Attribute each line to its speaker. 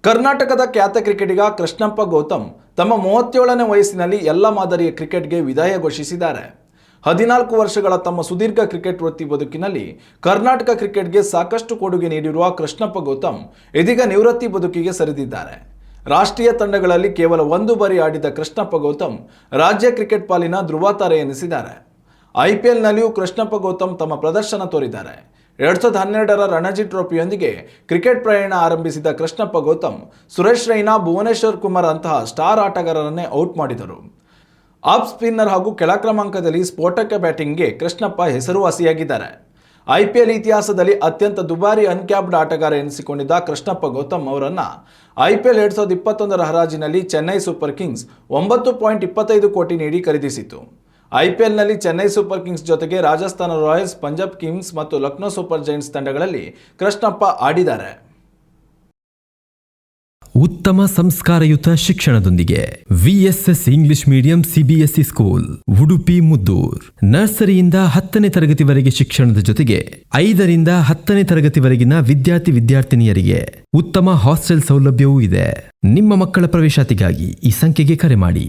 Speaker 1: ಕರ್ನಾಟಕದ ಖ್ಯಾತ ಕ್ರಿಕೆಟಿಗ ಕೃಷ್ಣಪ್ಪ ಗೌತಮ್ ತಮ್ಮ 37ನೇ ವಯಸ್ಸಿನಲ್ಲಿ ಎಲ್ಲ ಮಾದರಿಯ ಕ್ರಿಕೆಟ್ಗೆ ವಿದಾಯ ಘೋಷಿಸಿದ್ದಾರೆ. 14 ವರ್ಷಗಳ ತಮ್ಮ ಸುದೀರ್ಘ ಕ್ರಿಕೆಟ್ ವೃತ್ತಿ ಬದುಕಿನಲ್ಲಿ ಕರ್ನಾಟಕ ಕ್ರಿಕೆಟ್ಗೆ ಸಾಕಷ್ಟು ಕೊಡುಗೆ ನೀಡಿರುವ ಕೃಷ್ಣಪ್ಪ ಗೌತಮ್ ಇದೀಗ ನಿವೃತ್ತಿ ಬದುಕಿಗೆ ಸರಿದಿದ್ದಾರೆ. ರಾಷ್ಟ್ರೀಯ ತಂಡಗಳಲ್ಲಿ ಕೇವಲ 1 ಬಾರಿ ಆಡಿದ ಕೃಷ್ಣಪ್ಪ ಗೌತಮ್ ರಾಜ್ಯ ಕ್ರಿಕೆಟ್ ಪಾಲಿನ ಧ್ರುವತಾರೆ ಎನಿಸಿದ್ದಾರೆ. ಐಪಿಎಲ್ನಲ್ಲಿಯೂ ಕೃಷ್ಣಪ್ಪ ಗೌತಮ್ ತಮ್ಮ ಪ್ರದರ್ಶನ ತೋರಿದ್ದಾರೆ. 2012ರ ರಣಜಿ ಟ್ರೋಫಿಯೊಂದಿಗೆ ಕ್ರಿಕೆಟ್ ಪ್ರಯಾಣ ಆರಂಭಿಸಿದ ಕೃಷ್ಣಪ್ಪ ಗೌತಮ್ ಸುರೇಶ್ ರೈನಾ, ಭುವನೇಶ್ವರ್ ಕುಮಾರ್ ಅಂತಹ ಸ್ಟಾರ್ ಆಟಗಾರರನ್ನೇ ಔಟ್ ಮಾಡಿದರು. ಆಫ್ ಸ್ಪಿನ್ನರ್ ಹಾಗೂ ಕೆಳ ಕ್ರಮಾಂಕದಲ್ಲಿ ಸ್ಫೋಟಕ ಬ್ಯಾಟಿಂಗ್ಗೆ ಕೃಷ್ಣಪ್ಪ ಹೆಸರುವಾಸಿಯಾಗಿದ್ದಾರೆ. ಐಪಿಎಲ್ ಇತಿಹಾಸದಲ್ಲಿ ಅತ್ಯಂತ ದುಬಾರಿ ಅನ್ಕ್ಯಾಪ್ಡ್ ಆಟಗಾರ ಎನಿಸಿಕೊಂಡಿದ್ದ ಕೃಷ್ಣಪ್ಪ ಗೌತಮ್ ಅವರನ್ನು ಐಪಿಎಲ್ 2021ರ ಹರಾಜಿನಲ್ಲಿ ಚೆನ್ನೈ ಸೂಪರ್ ಕಿಂಗ್ಸ್ 9.25 ಕೋಟಿ ನೀಡಿ ಖರೀದಿಸಿತು. ಐಪಿಎಲ್ನಲ್ಲಿ ಚೆನ್ನೈ ಸೂಪರ್ ಕಿಂಗ್ಸ್ ಜೊತೆಗೆ ರಾಜಸ್ಥಾನ ರಾಯಲ್ಸ್, ಪಂಜಾಬ್ ಕಿಂಗ್ಸ್ ಮತ್ತು ಲಕ್ನೋ ಸೂಪರ್ ಜೈಂಟ್ಸ್ ತಂಡಗಳಲ್ಲಿ ಕೃಷ್ಣಪ್ಪ ಆಡಿದ್ದಾರೆ.
Speaker 2: ಉತ್ತಮ ಸಂಸ್ಕಾರಯುತ ಶಿಕ್ಷಣದೊಂದಿಗೆ VSS English medium CBSE school Udupi Muddur. ನರ್ಸರಿಯಿಂದ 10ನೇ ತರಗತಿವರೆಗೆ ಶಿಕ್ಷಣದ ಜೊತೆಗೆ 5ರಿಂದ 10ನೇ ತರಗತಿವರೆಗಿನ ವಿದ್ಯಾರ್ಥಿನಿಯರಿಗೆ ಉತ್ತಮ ಹಾಸ್ಟೆಲ್ ಸೌಲಭ್ಯವೂ ಇದೆ. ನಿಮ್ಮ ಮಕ್ಕಳ ಪ್ರವೇಶಾತಿಗಾಗಿ ಈ ಸಂಖ್ಯೆಗೆ ಕರೆ ಮಾಡಿ.